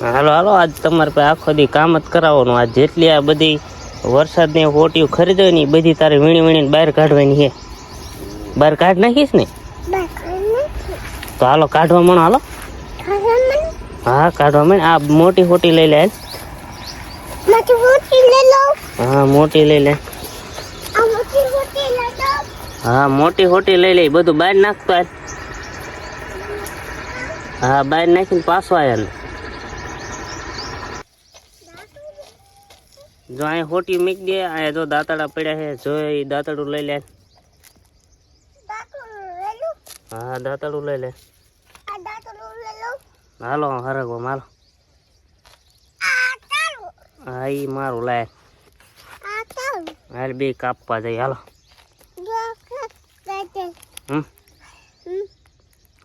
હાલો હાલો, આજ તમારે પાસે આખો દી કામ જ કરાવવાનું. આજ જેટલી આ બધી વરસાદની હોટીઓ ખરીદો ને બધી તારે વીણી વીણીને બહાર કાઢવાની છે. બહાર કાઢ નાખીશ ને તો હાલો કાઢવા મણો. હાલો હા કાઢવા મણ. આ મોટી હોટી લઈ લે. હા મોટી લઈ લે. હા મોટી હોટી લઈ લે. બધું બહાર નાખતો. હા બહાર નાખીને પાછો આયા. જો અહીંયા હોટી મૂકી દે. અહીંયા જો દાંતડા પડ્યા છે. જો એ દાંતડું લઈ લે. હા દાંતડું લઈ લે. હાલો હરગવો હાલો. હા ઈ મારું લાય. હાલ બે કાપવા જાય. હાલો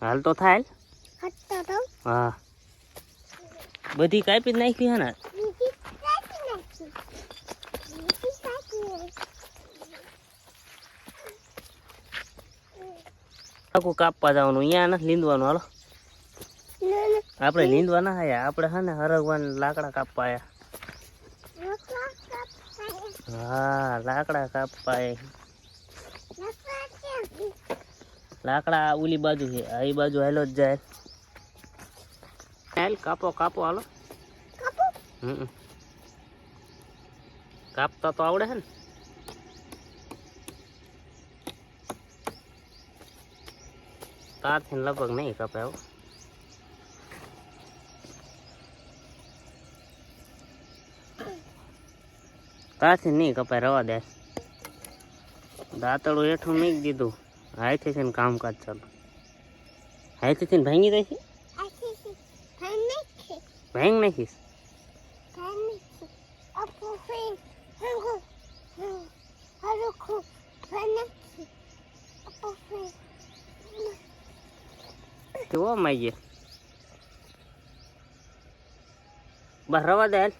હાલ તો થાય. હા બધી કાપી જ નાખી હે ને. આખું કાપવા જવાનું. અહીંયા નથી લીંદવાનું. હાલો આપણે લીંદવા ના આયા. આપણે હા ને હરગવાના લાકડા કાપવા આયા. હા લાકડા કાપવા આયા. લાકડા ઓલી બાજુ છે. આ બાજુ હાલો જ જાય. હાલ કાપો કાપો હાલો. કાપતા તો આવડે છે ને. તારથી લગભગ નહીં કપે. આવો તારથી નહીં કપાય. રવા દે. દાંતડું હેઠું મૂકી દીધું. હાથેથી ને કામકાજ ચાલુ. હાથેથી ને ભાંગી દે છે. ભાંગ નાખીશ. કેવો માગીએ બસ રવા દે. હાલ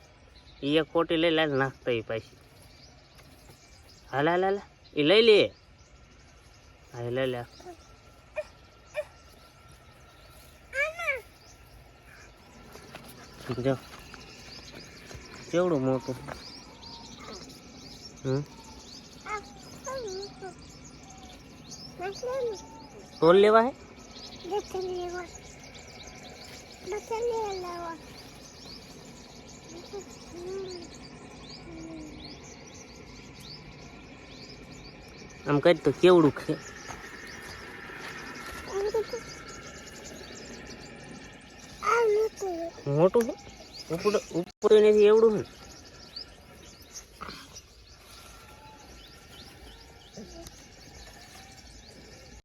એ એક કોટી લઈ લે. નાખતા એ પાછી. હાલ હાલ હાલ એ લઈ લે. હા લઈ લે. જો કેવડું મોટું. તોલ લેવા હે. આમ કરી તો કેવડું છે. મોટું છે. ઉપર નથી એવડું છે.